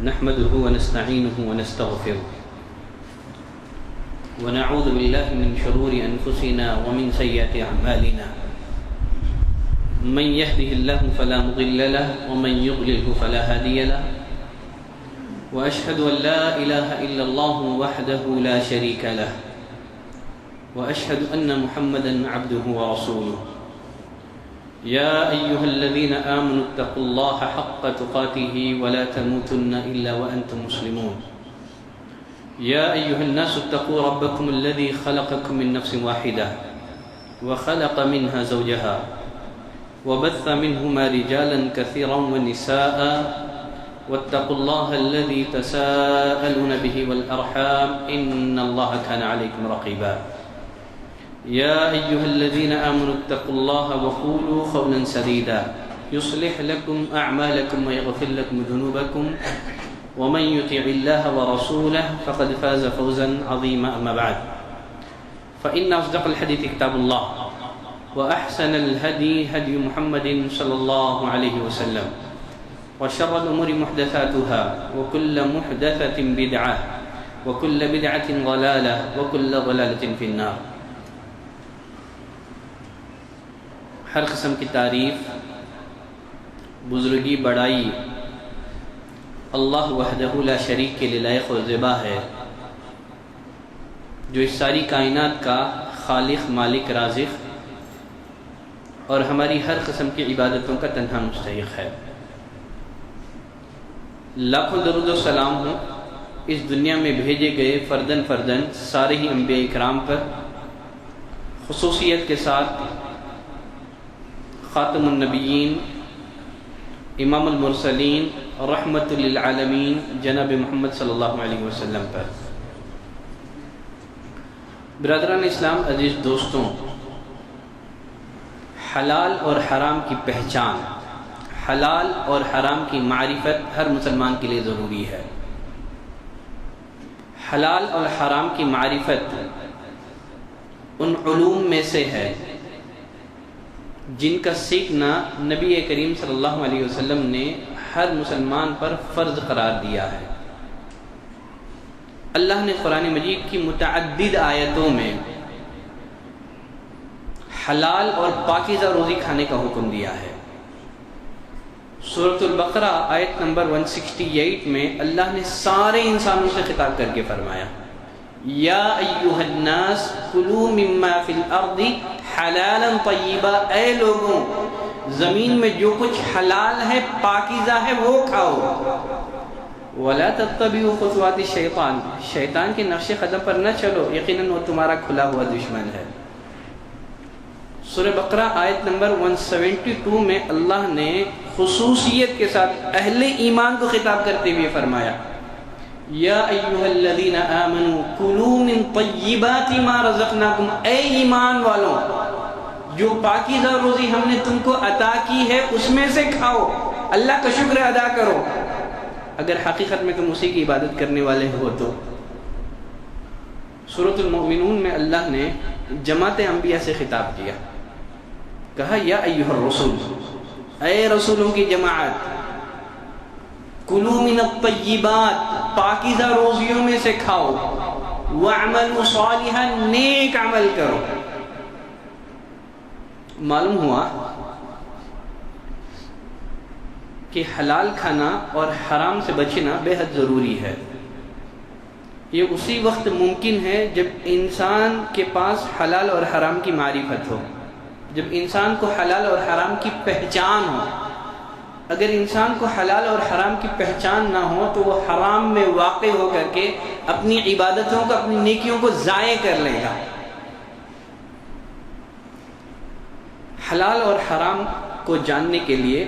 نحمده ونستعينه ونستغفره ونعوذ بالله من شرور أنفسنا ومن سيئات أعمالنا من يهده الله فلا مضل له ومن يضلله فلا هادي له وأشهد أن لا إله إلا الله وحده لا شريك له وأشهد أن محمدا عبده ورسوله يا أيها الذين آمنوا اتقوا الله حق تقاته ولا تموتن إلا وأنتم مسلمون يا أيها الناس اتقوا ربكم الذي خلقكم من نفس واحدة وخلق منها زوجها وبث منهما رجالا كثيرا ونساء واتقوا الله الذي تساءلون به والأرحام إن الله كان عليكم رقيبا يا أيها الذين آمنوا اتقوا الله وقولوا قولا سديدا يصلح لكم أعمالكم ويغفر لكم ذنوبكم ومن يطع الله ورسوله فقد فاز فوزا عظيما أما بعد فإن أصدق الحديث كتاب الله وأحسن الهدي هدي محمد صلى الله عليه وسلم وشر الأمور محدثاتها وكل محدثة بدعة وكل بدعة ضلالة وكل ضلالة في النار. ہر قسم کی تعریف، بزرگی، بڑائی اللہ وحدہ لا شریک کے لیے لائق و زیبا ہے، جو اس ساری کائنات کا خالق، مالک، رازق اور ہماری ہر قسم کی عبادتوں کا تنہا مستحق ہے. لاکھوں درود و سلام ہوں اس دنیا میں بھیجے گئے فردن فردن سارے ہی انبیاء اکرام پر، خصوصیت کے ساتھ خاتم النبیین، امام المرسلین، رحمت للعالمین جناب محمد صلی اللہ علیہ وسلم پر. برادران اسلام، عزیز دوستوں، حلال اور حرام کی پہچان، حلال اور حرام کی معرفت ہر مسلمان کے لیے ضروری ہے. حلال اور حرام کی معرفت ان علوم میں سے ہے جن کا سیکھنا نبی کریم صلی اللہ علیہ وسلم نے ہر مسلمان پر فرض قرار دیا ہے. اللہ نے قرآن مجید کی متعدد آیتوں میں حلال اور پاکیزہ روزی کھانے کا حکم دیا ہے. سورۃ البقرہ آیت نمبر 168 میں اللہ نے سارے انسانوں سے خطاب کر کے فرمایا، یا ایھا الناس کلوا مما فی الارض حلالا طیبا، اے لوگوں زمین میں جو کچھ حلال ہے، پاکیزہ ہے، وہ کھاؤ. ولا تتبعوا خطوات الشیطان، شیطان کے نقش قدم پر نہ چلو، یقیناً وہ تمہارا کھلا ہوا دشمن ہے. سورہ بقرہ آیت نمبر 172 میں اللہ نے خصوصیت کے ساتھ اہل ایمان کو خطاب کرتے ہوئے فرمایا، یا ایھا الذین آمنوا کلوا من طیبات ما رزقناکم، اے ایمان والوں جو پاکیزہ روزی ہم نے تم کو عطا کی ہے اس میں سے کھاؤ، اللہ کا شکر ادا کرو اگر حقیقت میں تم اسی کی عبادت کرنے والے ہو تو. سورۃ المؤمنون میں اللہ نے جماعت انبیاء سے خطاب کیا، کہا یا ایھا الرسول، اے رسولوں کی جماعت، کلوا من الطیبات، پاکیزہ روزیوں میں سے کھاؤ، وَاعْمَلُوا صَالِحًا، نیک عمل کرو. معلوم ہوا کہ حلال کھانا اور حرام سے بچنا بے حد ضروری ہے. یہ اسی وقت ممکن ہے جب انسان کے پاس حلال اور حرام کی معرفت ہو، جب انسان کو حلال اور حرام کی پہچان ہو. اگر انسان کو حلال اور حرام کی پہچان نہ ہو تو وہ حرام میں واقع ہو کر کے اپنی عبادتوں کو، اپنی نیکیوں کو ضائع کر لے گا. حلال اور حرام کو جاننے کے لیے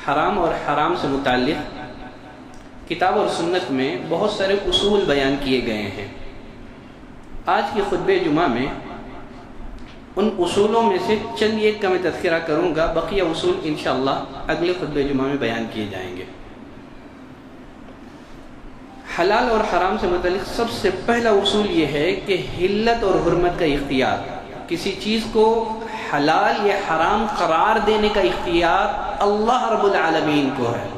حرام اور حرام سے متعلق کتاب اور سنت میں بہت سارے اصول بیان کیے گئے ہیں. آج کی خطبہ جمعہ میں ان اصولوں میں سے چند ایک کا میں تذکرہ کروں گا، بقیہ اصول انشاءاللہ اگلے خطبہ جمعہ میں بیان کیے جائیں گے. حلال اور حرام سے متعلق سب سے پہلا اصول یہ ہے کہ حلت اور حرمت کا اختیار، کسی چیز کو حلال یا حرام قرار دینے کا اختیار اللہ رب العالمین کو ہے.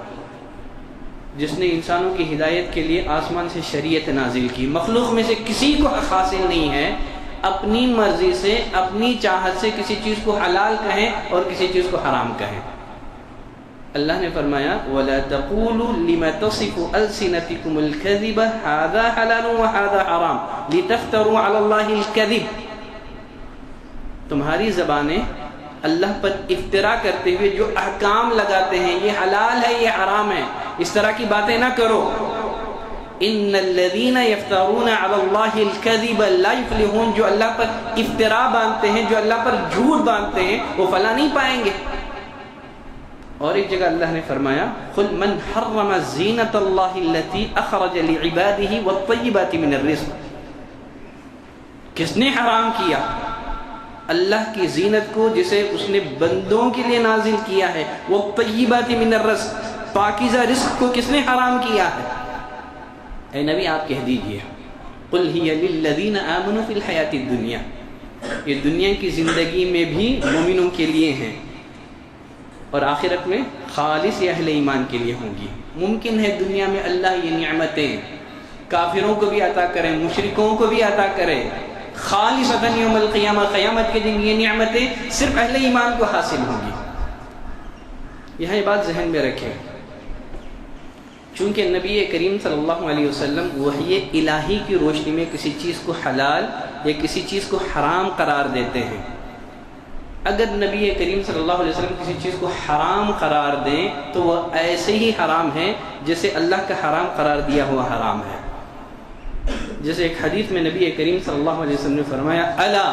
جس نے انسانوں کی ہدایت کے لیے آسمان سے شریعت نازل کی. مخلوق میں سے کسی کو حق حاصل نہیں ہے اپنی مرضی سے اپنی چاہت سے کسی چیز کو حلال کہیں اور کسی چیز کو حرام کہیں. اللہ نے فرمایا وَلَا تَقُولُوا لِمَا تَصِفُ أَلْسِنَتِكُمُ الْكَذِبَ هَذَا حَلَالٌ وَهَذَا حَرَامٌ لِتَفْتَرُوا عَلَى اللَّهِ الْكَذِبَ. تمہاری زبانیں اللہ پر افترا کرتے ہوئے جو احکام لگاتے ہیں یہ حلال ہے یہ حرام ہے اس طرح کی باتیں نہ کرو. ان الذین یفترون علی اللہ الکذب لا یفلحون. جو اللہ پر افترا باندھتے ہیں جو اللہ پر جھوٹ باندھتے ہیں وہ فلاح نہیں پائیں گے. اور ایک جگہ اللہ نے فرمایا قل من حرم زینۃ اللہ التی اخرج لعباده والطیبات من الرزق. کس نے حرام کیا اللہ کی زینت کو جسے اس نے بندوں کے لیے نازل کیا ہے. والطیبات من الرزق پاکیزہ رزق کو کس نے حرام کیا ہے؟ اے نبی آپ کہہ دیجئے قل ہی للذین آمنوا فی الحیات الدنیا. یہ دنیا کی زندگی میں بھی مومنوں کے لیے ہیں اور آخرت میں خالص اہل ایمان کے لیے ہوں گی. ممکن ہے دنیا میں اللہ یہ نعمتیں کافروں کو بھی عطا کرے مشرکوں کو بھی عطا کرے. خالصتاً یوم القیامہ قیامت کے دن یہ نعمتیں صرف اہل ایمان کو حاصل ہوں گی. یہاں یہ بات ذہن میں رکھیں چونکہ نبی کریم صلی اللہ علیہ وسلم وحی الہی کی روشنی میں کسی چیز کو حلال یا کسی چیز کو حرام قرار دیتے ہیں. اگر نبی کریم صلی اللہ علیہ وسلم کسی چیز کو حرام قرار دیں تو وہ ایسے ہی حرام ہے جیسے اللہ کا حرام قرار دیا ہوا حرام ہے. جیسے ایک حدیث میں نبی کریم صلی اللہ علیہ وسلم نے فرمایا الا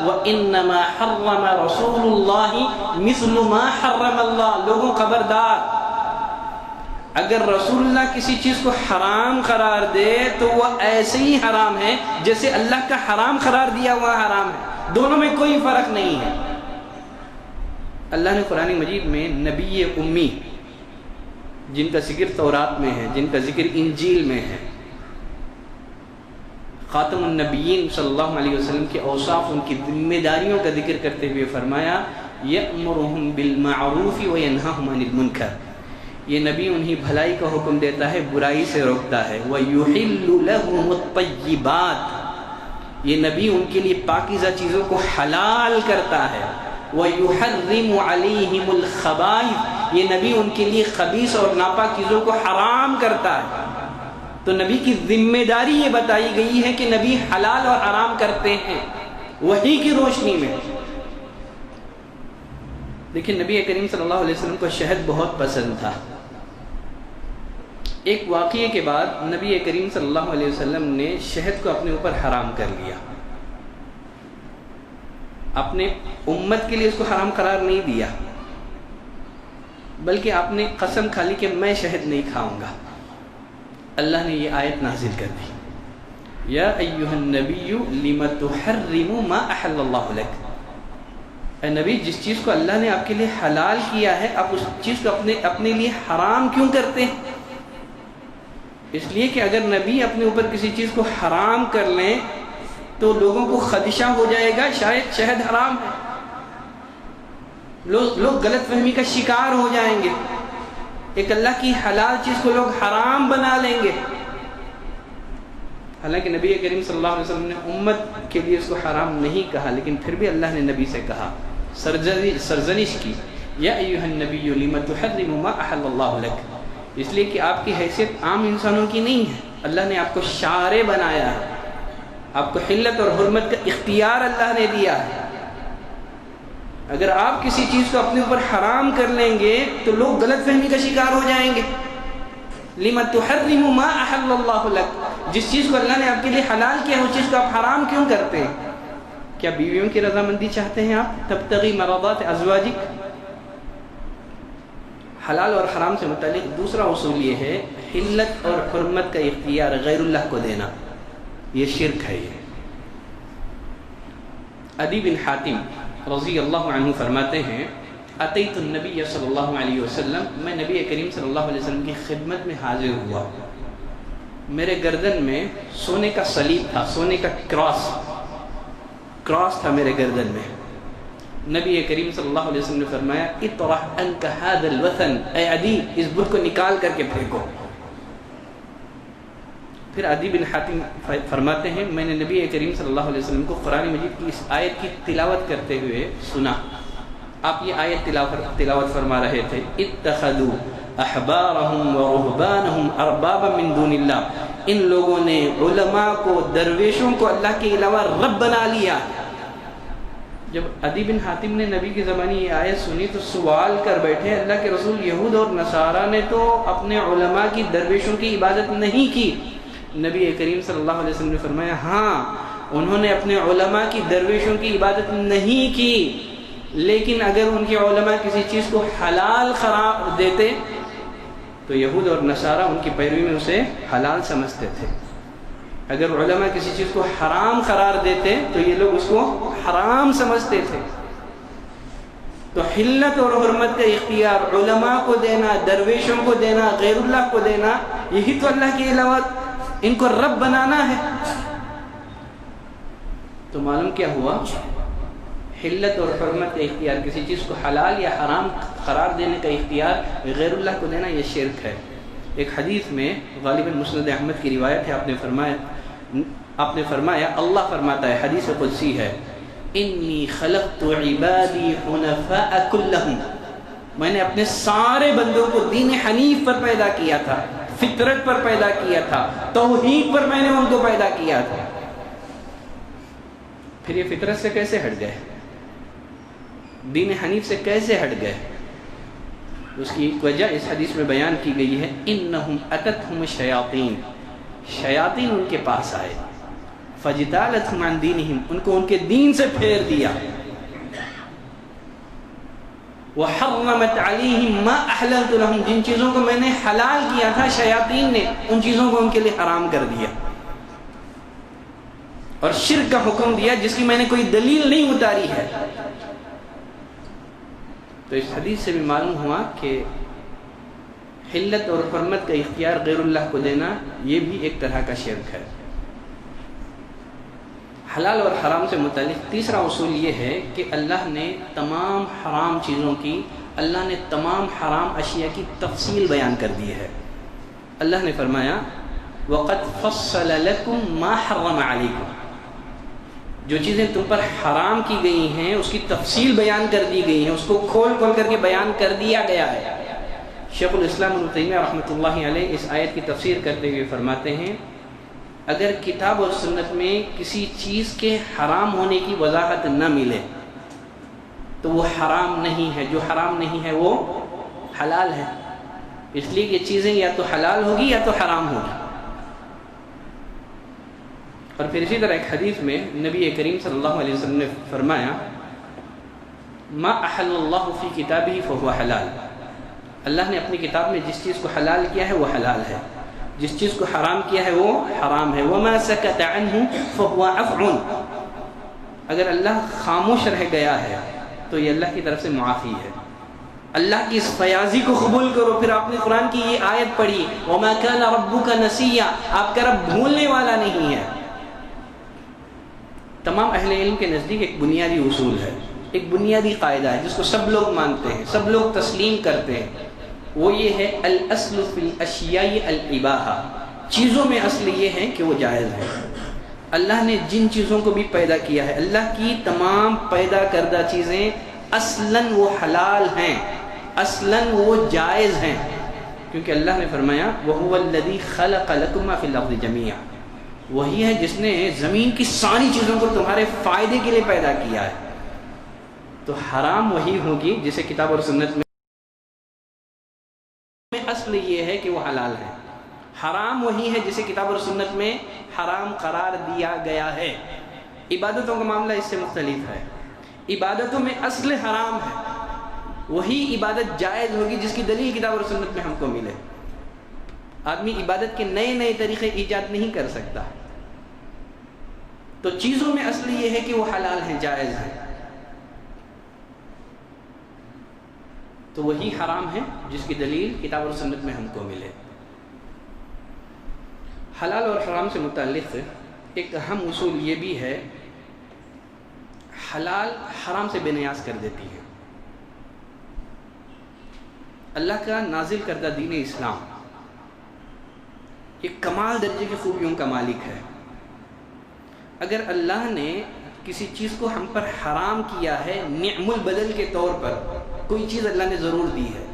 وانما حرم رسول اللہ مثل ما حرم اللہ. لوگوں خبردار اگر رسول اللہ کسی چیز کو حرام قرار دے تو وہ ایسے ہی حرام ہے جیسے اللہ کا حرام قرار دیا ہوا حرام ہے. دونوں میں کوئی فرق نہیں ہے. اللہ نے قرآن مجید میں نبی امی جن کا ذکر تورات میں ہے جن کا ذکر انجیل میں ہے خاتم النبیین صلی اللہ علیہ وسلم کے اوصاف ان کی ذمہ داریوں کا ذکر کرتے ہوئے فرمایا یأمرہم بالمعروف وینہاہم عن المنکر. یہ نبی انہیں بھلائی کا حکم دیتا ہے برائی سے روکتا ہے. وَيُحِلُّ لَهُمُ الطَّيِّبَاتِ یہ نبی ان کے لیے پاکیزہ چیزوں کو حلال کرتا ہے. وَيُحَرِّمُ عَلَيْهِمُ الْخَبَائِثِ یہ نبی ان کے لیے خبیث اور ناپاک چیزوں کو حرام کرتا ہے. تو نبی کی ذمہ داری یہ بتائی گئی ہے کہ نبی حلال اور حرام کرتے ہیں وحی کی روشنی میں. لیکن نبی کریم صلی اللہ علیہ وسلم کو شہد بہت پسند تھا. ایک واقعے کے بعد نبی کریم صلی اللہ علیہ وسلم نے شہد کو اپنے اوپر حرام کر لیا. اپنے امت کے لیے اس کو حرام قرار نہیں دیا بلکہ آپ نے قسم کھا لی کہ میں شہد نہیں کھاؤں گا. اللہ نے یہ آیت نازل کر دی یا ایھا النبی لم تحرم ما احل اللہ لک. اے نبی جس چیز کو اللہ نے آپ کے لیے حلال کیا ہے آپ اس چیز کو اپنے لیے حرام کیوں کرتے ہیں؟ اس لیے کہ اگر نبی اپنے اوپر کسی چیز کو حرام کر لیں تو لوگوں کو خدشہ ہو جائے گا شاید شہد حرام ہے. لوگ غلط فہمی کا شکار ہو جائیں گے. ایک اللہ کی حلال چیز کو لوگ حرام بنا لیں گے. حالانکہ نبی کریم صلی اللہ علیہ وسلم نے امت کے لیے اس کو حرام نہیں کہا لیکن پھر بھی اللہ نے نبی سے کہا سرزنش کی یا ایھا النبی لم تحرم ما احل اللہ لک. اس لیے کہ آپ کی حیثیت عام انسانوں کی نہیں ہے. اللہ نے آپ کو شارع بنایا ہے. آپ کو حلت اور حرمت کا اختیار اللہ نے دیا ہے. اگر آپ کسی چیز کو اپنے اوپر حرام کر لیں گے تو لوگ غلط فہمی کا شکار ہو جائیں گے. لم تحرم ما احل اللہ لک جس چیز کو اللہ نے آپ کے لیے حلال کیا اس چیز کو آپ حرام کیوں کرتے ہیں؟ کیا بیویوں کی رضامندی چاہتے ہیں آپ؟ تبتغی مرضات ازواجک. حلال اور حرام سے متعلق دوسرا اصول یہ ہے حلت اور حرمت کا اختیار غیر اللہ کو دینا یہ شرک ہے. یہ عدی بن حاتم رضی اللہ عنہ فرماتے ہیں اتیت النبی صلی اللہ علیہ وسلم میں نبی کریم صلی اللہ علیہ وسلم کی خدمت میں حاضر ہوا. میرے گردن میں سونے کا صلیب تھا سونے کا کراس تھا میرے گردن میں. نبی کریم صلی اللہ علیہ وسلم نے فرمایا اطرح عنک ھذا الوثن اے عدی اس بت کو نکال کر کے پھینکو. پھر عدی بن حاتم فرماتے ہیں میں نے نبی کریم صلی اللہ علیہ وسلم کو قرآن مجید کی اس آیت کی تلاوت کرتے ہوئے سنا. آپ یہ آیت تلاوت فرما رہے تھے اتخذوا احبارهم ورهبانهم اربابا من دون اللہ. ان لوگوں نے علماء کو، درویشوں کو اللہ کے علاوہ رب بنا لیا. جب عدی بن حاتم نے نبی کی زمانے یہ آیت سنی تو سوال کر بیٹھے اللہ کے رسول یہود اور نصارہ نے تو اپنے علماء کی، درویشوں کی عبادت نہیں کی. نبی کریم صلی اللہ علیہ وسلم نے فرمایا ہاں انہوں نے اپنے علماء کی، درویشوں کی عبادت نہیں کی، لیکن اگر ان کے علماء کسی چیز کو حلال قرار دیتے تو یہود اور نصارہ ان کی پیروی میں اسے حلال سمجھتے تھے. اگر علماء کسی چیز کو حرام قرار دیتے تو یہ لوگ اس کو حرام سمجھتے تھے. تو حلت اور حرمت کا اختیار علماء کو دینا، درویشوں کو دینا، غیر اللہ کو دینا، یہی تو اللہ کے علاوہ ان کو رب بنانا ہے. تو معلوم کیا ہوا؟ حلت اور حرمت کا اختیار، کسی چیز کو حلال یا حرام قرار دینے کا اختیار غیر اللہ کو دینا، یہ شرک ہے. ایک حدیث میں غالباً مسند احمد کی روایت ہے، آپ نے فرمایا اللہ فرماتا ہے، حدیث قدسی ہے، انی خلقت عبادی حنفاء کلہم، میں نے اپنے سارے بندوں کو دین حنیف پر پیدا کیا تھا، فطرت پر پیدا کیا تھا، توحید پر میں نے ان کو پیدا کیا تھا. پھر یہ فطرت سے کیسے ہٹ گئے؟ دین حنیف سے کیسے ہٹ گئے؟ اس کی ایک وجہ اس حدیث میں بیان کی گئی ہے، انہم اتتہم الشیاطین، شیاطین ان کے پاس آئے، فجتالتہم عن دینہم، ان کو ان کے دین سے پھیر دیا، وحرمت علیہم ما احللت لہم، جن چیزوں کو میں نے حلال کیا تھا شیاطین نے ان چیزوں کو ان کے لیے حرام کر دیا، اور شرک کا حکم دیا جس کی میں نے کوئی دلیل نہیں اتاری ہے. تو اس حدیث سے بھی معلوم ہوا کہ حلت اور حرمت کا اختیار غیر اللہ کو دینا یہ بھی ایک طرح کا شرک ہے. حلال اور حرام سے متعلق تیسرا اصول یہ ہے کہ اللہ نے تمام حرام چیزوں کی، اللہ نے تمام حرام اشیاء کی تفصیل بیان کر دی ہے. اللہ نے فرمایا وَقَدْ فَصَّلَ لَكُمْ مَا حَرَّمَ عَلَيْكُمْ، جو چیزیں تم پر حرام کی گئی ہیں اس کی تفصیل بیان کر دی گئی ہیں، اس کو کھول کھول کر کے بیان کر دیا گیا ہے. شیخ الاسلام ابن تیمیہ رحمۃ اللہ علیہ اس آیت کی تفسیر کرتے ہوئے فرماتے ہیں اگر کتاب اور سنت میں کسی چیز کے حرام ہونے کی وضاحت نہ ملے تو وہ حرام نہیں ہے، جو حرام نہیں ہے وہ حلال ہے، اس لیے یہ چیزیں یا تو حلال ہوگی یا تو حرام ہوگی. اور پھر اسی طرح ایک حدیث میں نبی کریم صلی اللہ علیہ وسلم نے فرمایا ما احل اللہ فی کتابہ فہو حلال، اللہ نے اپنی کتاب میں جس چیز کو حلال کیا ہے وہ حلال ہے، جس چیز کو حرام کیا ہے وہ حرام ہے. وما سکت عنہ فہو عفو، اگر اللہ خاموش رہ گیا ہے تو یہ اللہ کی طرف سے معافی ہے. اللہ کی اس فیاضی کو قبول کرو. پھر آپ نے قرآن کی یہ آیت پڑھی وما کان ربک نسیا، آپ کا رب بھولنے والا نہیں ہے. تمام اہل علم کے نزدیک ایک بنیادی اصول ہے، ایک بنیادی قاعدہ ہے جس کو سب لوگ مانتے ہیں، سب لوگ تسلیم کرتے ہیں، وہ یہ ہے الاصل فی الاشیاء الاباحہ، چیزوں میں اصل یہ ہے کہ وہ جائز ہے. اللہ نے جن چیزوں کو بھی پیدا کیا ہے، اللہ کی تمام پیدا کردہ چیزیں اصلاً وہ حلال ہیں، اصلاً وہ جائز ہیں، کیونکہ اللہ نے فرمایا وَهُوَ الَّذِي خَلَقَ لَكُم مَّا فِي الْأَرْضِ جَمِيعًا، وہی ہے جس نے زمین کی ساری چیزوں کو تمہارے فائدے کے لیے پیدا کیا ہے. تو حرام وہی ہوگی جسے کتاب اور سنت میں اصل یہ ہے کہ وہ حلال ہے، حرام وہی ہے جسے کتاب اور سنت میں حرام قرار دیا گیا ہے. عبادتوں کا معاملہ اس سے مختلف ہے، عبادتوں میں اصل حرام ہے، وہی عبادت جائز ہوگی جس کی دلیل کتاب اور سنت میں ہم کو ملے. آدمی عبادت کے نئے نئے طریقے ایجاد نہیں کر سکتا. تو چیزوں میں اصل یہ ہے کہ وہ حلال ہیں، جائز ہیں، تو وہی حرام ہے جس کی دلیل کتاب اور سنت میں ہم کو ملے. حلال اور حرام سے متعلق ایک اہم اصول یہ بھی ہے، حلال حرام سے بے نیاز کر دیتی ہے. اللہ کا نازل کردہ دین اسلام یہ کمال درجے کی خوبیوں کا مالک ہے۔ اگر اللہ نے کسی چیز کو ہم پر حرام کیا ہے نعم البدل کے طور پر، کوئی چیز اللہ نے ضرور دی ہے،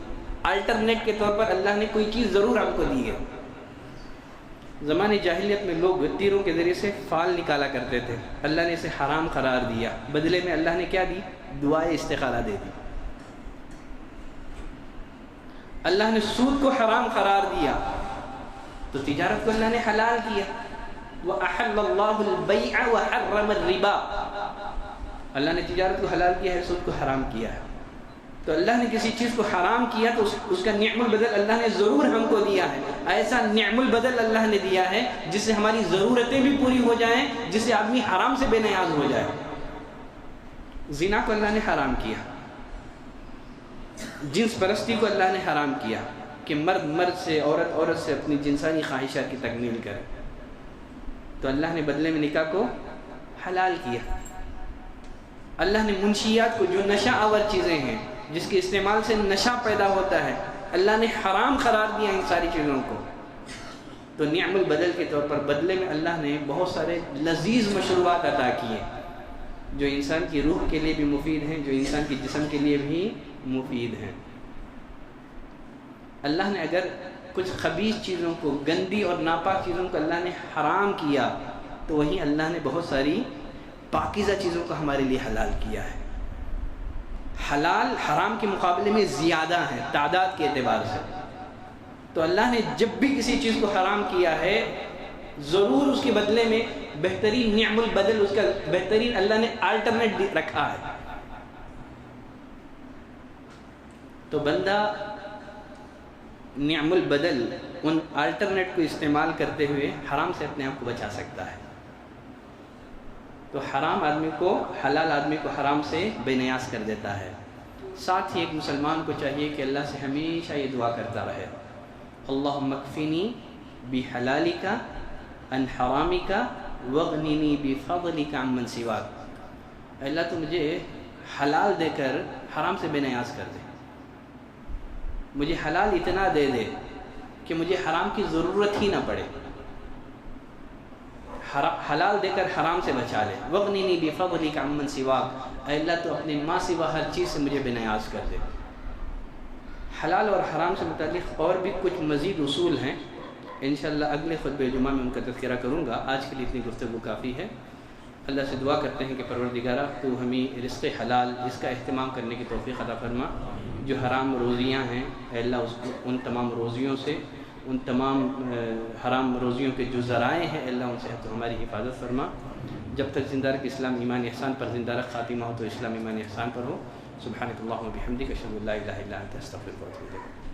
الٹرنیٹ کے طور پر اللہ نے کوئی چیز ضرور ہم کو دی ہے۔ زمانے جاہلیت میں لوگ تیروں کے ذریعے سے فال نکالا کرتے تھے، اللہ نے اسے حرام قرار دیا، بدلے میں اللہ نے کیا دی؟ دعائے استخارہ دے دی۔ اللہ نے سود کو حرام قرار دیا تو تجارت کو اللہ نے حلال کیا۔ وَأَحَلَّ اللَّهُ الْبَيْعَ وَحَرَّمَ الرِّبَا، اللہ نے تجارت کو حلال کیا ہے، سود کو حرام کیا ہے۔ تو اللہ نے کسی چیز کو حرام کیا تو اس کا نعم البدل اللہ نے ضرور ہم کو دیا ہے۔ ایسا نعم البدل اللہ نے دیا ہے جس سے ہماری ضرورتیں بھی پوری ہو جائیں، جس سے آدمی حرام سے بے نیاز ہو جائے۔ زنا کو اللہ نے حرام کیا، جنس پرستی کو اللہ نے حرام کیا کہ مرد مرد سے، عورت عورت سے اپنی جنسانی خواہشات کی تکمیل کرے، تو اللہ نے بدلے میں نکاح کو حلال کیا۔ اللہ نے منشیات کو، جو نشہ آور چیزیں ہیں جس کے استعمال سے نشہ پیدا ہوتا ہے، اللہ نے حرام قرار دیا ان ساری چیزوں کو۔ تو نعم البدل کے طور پر بدلے میں اللہ نے بہت سارے لذیذ مشروبات عطا کیے جو انسان کی روح کے لیے بھی مفید ہیں، جو انسان کے جسم کے لیے بھی مفید ہیں۔ اللہ نے اگر کچھ خبیث چیزوں کو، گندی اور ناپاک چیزوں کو اللہ نے حرام کیا تو وہیں اللہ نے بہت ساری پاکیزہ چیزوں کو ہمارے لیے حلال کیا ہے۔ حلال حرام کے مقابلے میں زیادہ ہے تعداد کے اعتبار سے۔ تو اللہ نے جب بھی کسی چیز کو حرام کیا ہے ضرور اس کے بدلے میں بہترین نعم البدل، اس کا بہترین اللہ نے الٹرنیٹ رکھا ہے۔ تو بندہ نعم البدل ان الٹرنیٹ کو استعمال کرتے ہوئے حرام سے اپنے آپ کو بچا سکتا ہے۔ تو حرام آدمی کو، حلال آدمی کو حرام سے بے نیاز کر دیتا ہے۔ ساتھ ہی ایک مسلمان کو چاہیے کہ اللہ سے ہمیشہ یہ دعا کرتا رہے، اللہم اکفنی بحلالک عن حرامک واغننی بفضلک عمن سواک۔ اللہ تو مجھے حلال دے کر حرام سے بے نیاز کر دے، مجھے حلال اتنا دے دے کہ مجھے حرام کی ضرورت ہی نہ پڑے، حلال دے کر حرام سے بچا لے۔ وَغْنِنِي بِفَضْلِكَ عَمَّن سِوَاكَ، اے اللہ تو اپنے ماں سوا ہر چیز سے مجھے بے نیاز کر دے۔ حلال اور حرام سے متعلق اور بھی کچھ مزید اصول ہیں، انشاءاللہ اگلے خطبہ جمعہ میں ان کا تذکرہ کروں گا۔ آج کے لیے اتنی گفتگو کافی ہے۔ اللہ سے دعا کرتے ہیں کہ پروردگارہ تو ہمیں رزق حلال اس کا اہتمام کرنے کی توفیق عطا فرما۔ جو حرام روزیاں ہیں اے اللہ اس کو، ان تمام روزیوں سے، ان تمام حرام روزیوں کے جو ذرائع ہیں اللہ ان سے تو ہماری حفاظت فرما۔ جب تک زندہ رکھ اسلام ایمان احسان پر زندہ رکھ، خاتمہ ہو تو اسلام ایمان احسان پر ہو۔ سبحانک اللہم و بحمدک، اشہد ان لا الہ الا انت، استغفرک و اتوب الیک۔